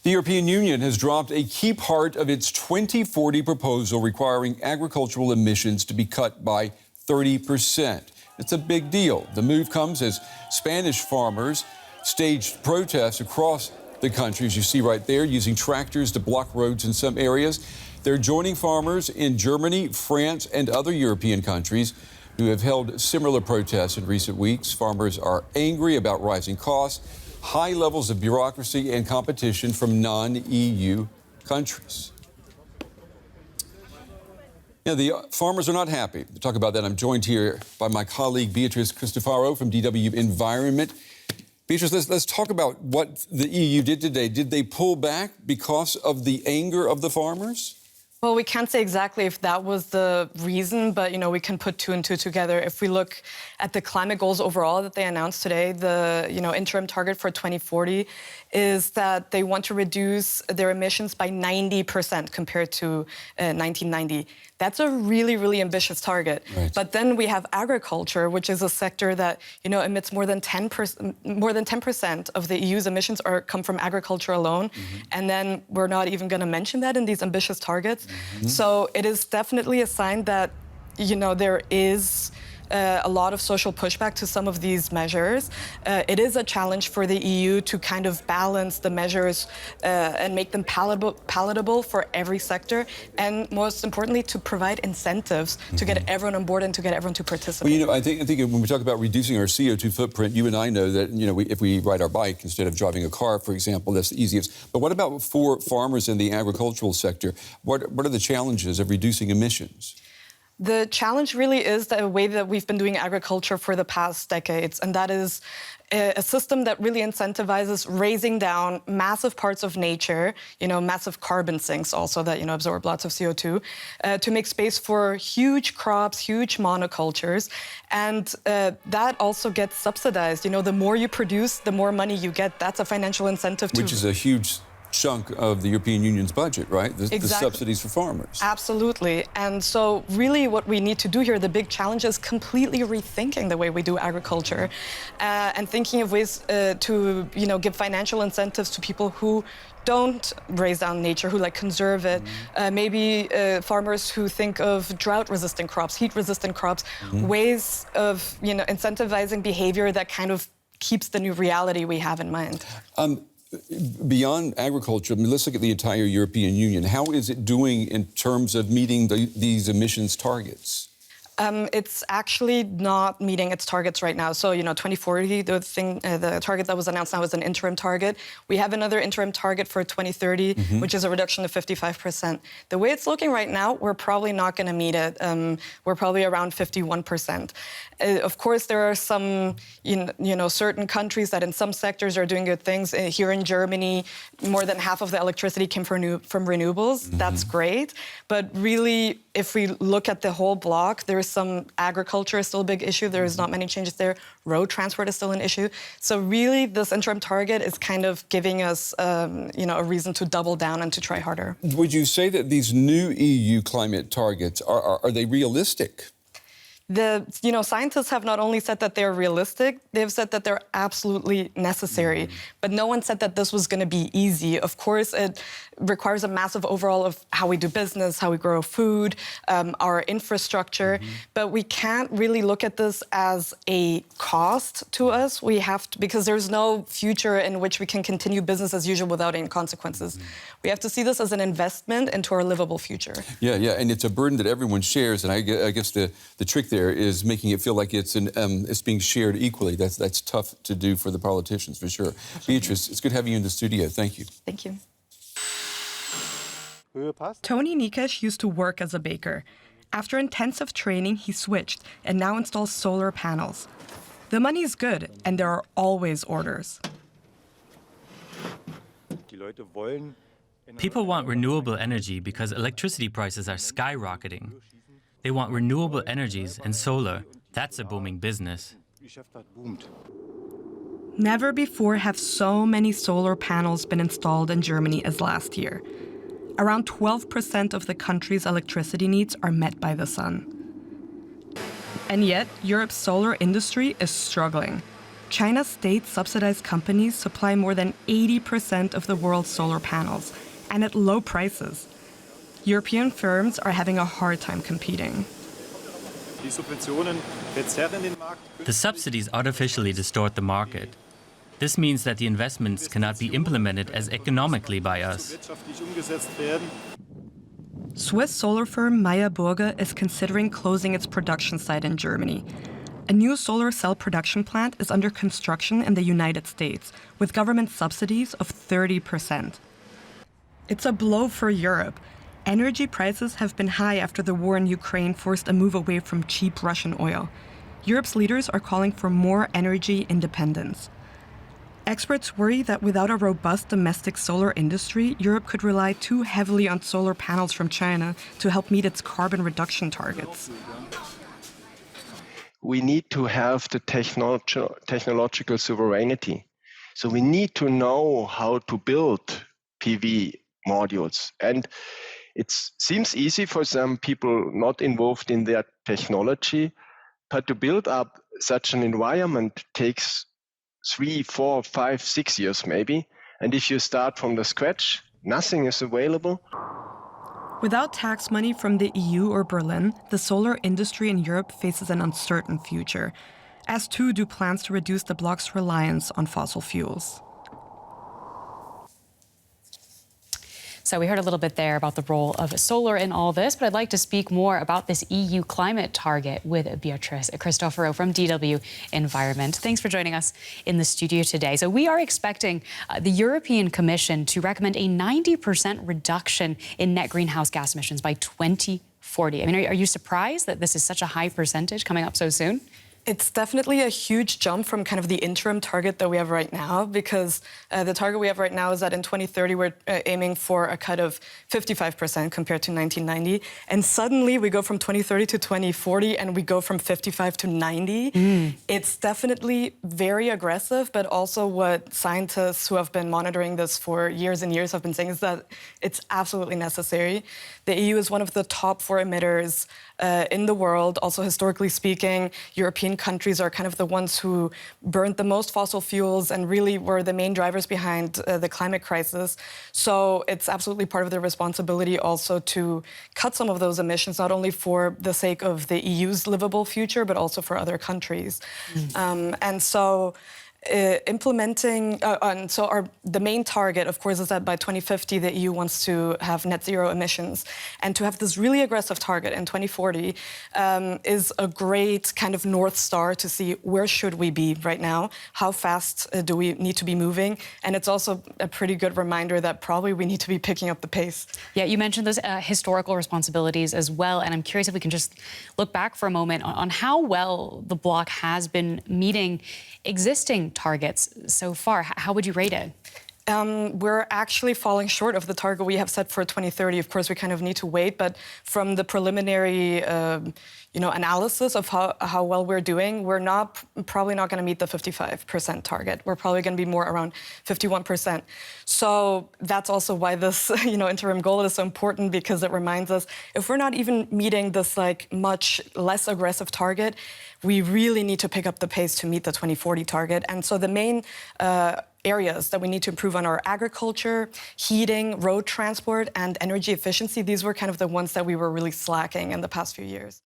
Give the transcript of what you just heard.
The European Union has dropped a key part of its 2040 proposal requiring agricultural emissions to be cut by 30%. It's a big deal. The move comes as Spanish farmers staged protests across the country, as you see right there, using tractors to block roads in some areas. They're joining farmers in Germany, France, and other European countries who have held similar protests in recent weeks. Farmers are angry about rising costs, high levels of bureaucracy, and competition from non-EU countries. Yeah, the farmers are not happy. To talk about that, I'm joined here by my colleague Beatrice Cristofaro from DW Environment. Beatrice, let's talk about what the EU did today. Did they pull back because of the anger of the farmers? Well, we can't say exactly if that was the reason, but, we can put two and two together. If we look at the climate goals overall that they announced today, the, interim target for 2040 is that they want to reduce their emissions by 90% compared to 1990. That's a really, really ambitious target. Right. But then we have agriculture, which is a sector that, emits more than 10% of the EU's emissions come from agriculture alone. Mm-hmm. And then we're not even going to mention that in these ambitious targets. Mm-hmm. So it is definitely a sign that, there is a lot of social pushback to some of these measures. It is a challenge for the EU to kind of balance the measures and make them palatable for every sector, and most importantly, to provide incentives to get everyone on board and to get everyone to participate. Well, I think when we talk about reducing our CO2 footprint, you and I know that if we ride our bike instead of driving a car, for example, that's the easiest. But what about for farmers in the agricultural sector? What are the challenges of reducing emissions? The challenge really is the way that we've been doing agriculture for the past decades, and that is a system that really incentivizes raising down massive parts of nature, massive carbon sinks also that, absorb lots of CO2, to make space for huge crops, huge monocultures. And that also gets subsidized. The more you produce, the more money you get. That's a financial incentive Which is a huge chunk of the European Union's budget, right? The subsidies for farmers. Absolutely. And so really what we need to do here, the big challenge is completely rethinking the way we do agriculture and thinking of ways to, give financial incentives to people who don't raise down nature, who conserve it. Maybe farmers who think of drought-resistant crops, heat-resistant crops, ways of, incentivizing behavior that kind of keeps the new reality we have in mind. Beyond agriculture, let's look at the entire European Union. How is it doing in terms of meeting these emissions targets? It's actually not meeting its targets right now. So, 2040, the target that was announced now is an interim target. We have another interim target for 2030, which is a reduction of 55%. The way it's looking right now, we're probably not going to meet it. We're probably around 51%. Of course, there are some, certain countries that in some sectors are doing good things. Here in Germany, more than half of the electricity came from renewables. That's great. But really, if we look at the whole block, there's some agriculture is still a big issue. There's not many changes there. Road transport is still an issue. So really, this interim target is kind of giving us, a reason to double down and to try harder. Would you say that these new EU climate targets, are they realistic? Scientists have not only said that they're realistic, they've said that they're absolutely necessary. But no one said that this was going to be easy. Of course, it requires a massive overhaul of how we do business, how we grow food, our infrastructure. But we can't really look at this as a cost to us. We have to, because there's no future in which we can continue business as usual without any consequences. We have to see this as an investment into our livable future. Yeah, and it's a burden that everyone shares. And I guess the trick there is making it feel like it's being shared equally. That's tough to do for the politicians, for sure. Beatrice, it's good having you in the studio. Thank you. Thank you. Tony Nikesh used to work as a baker. After intensive training, he switched and now installs solar panels. The money's good, and there are always orders. People want renewable energy because electricity prices are skyrocketing. They want renewable energies and solar. That's a booming business. Never before have so many solar panels been installed in Germany as last year. Around 12% of the country's electricity needs are met by the sun. And yet, Europe's solar industry is struggling. China's state-subsidized companies supply more than 80% of the world's solar panels, and at low prices. European firms are having a hard time competing. The subsidies artificially distort the market. This means that the investments cannot be implemented as economically by us. Swiss solar firm Meyer Burger is considering closing its production site in Germany. A new solar cell production plant is under construction in the United States, with government subsidies of 30%. It's a blow for Europe. Energy prices have been high after the war in Ukraine forced a move away from cheap Russian oil. Europe's leaders are calling for more energy independence. Experts worry that without a robust domestic solar industry, Europe could rely too heavily on solar panels from China to help meet its carbon reduction targets. We need to have the technological sovereignty. So we need to know how to build PV modules. And it seems easy for some people not involved in that technology, but to build up such an environment takes 3, 4, 5, 6 years maybe. And if you start from the scratch, nothing is available. Without tax money from the EU or Berlin, the solar industry in Europe faces an uncertain future, as too do plans to reduce the bloc's reliance on fossil fuels. So we heard a little bit there about the role of solar in all this, but I'd like to speak more about this EU climate target with Beatrice Cristoforo from DW Environment. Thanks for joining us in the studio today. So we are expecting the European Commission to recommend a 90% reduction in net greenhouse gas emissions by 2040. I mean, are you surprised that this is such a high percentage coming up so soon? It's definitely a huge jump from kind of the interim target that we have right now, because the target we have right now is that in 2030 we're aiming for a cut of 55% compared to 1990. And suddenly we go from 2030 to 2040 and we go from 55 to 90. It's definitely very aggressive, but also what scientists who have been monitoring this for years and years have been saying is that it's absolutely necessary. The EU is one of the top 4 emitters in the world. Also, historically speaking, European countries are kind of the ones who burned the most fossil fuels and really were the main drivers behind the climate crisis. So it's absolutely part of their responsibility also to cut some of those emissions, not only for the sake of the EU's livable future, but also for other countries. And so the main target, of course, is that by 2050 the EU wants to have net zero emissions, and to have this really aggressive target in 2040 is a great kind of North Star to see where should we be right now, how fast do we need to be moving, and it's also a pretty good reminder that probably we need to be picking up the pace. Yeah, you mentioned those historical responsibilities as well, and I'm curious if we can just look back for a moment on how well the bloc has been meeting existing targets so far. How would you rate it? We're actually falling short of the target we have set for 2030. Of course, we kind of need to wait, but from the preliminary analysis of how well we're doing, we're probably not going to meet the 55% target. We're probably going to be more around 51%. So that's also why this interim goal is so important, because it reminds us if we're not even meeting this much less aggressive target, we really need to pick up the pace to meet the 2040 target. And so the main areas that we need to improve on are agriculture, heating, road transport, and energy efficiency. These were kind of the ones that we were really slacking in the past few years.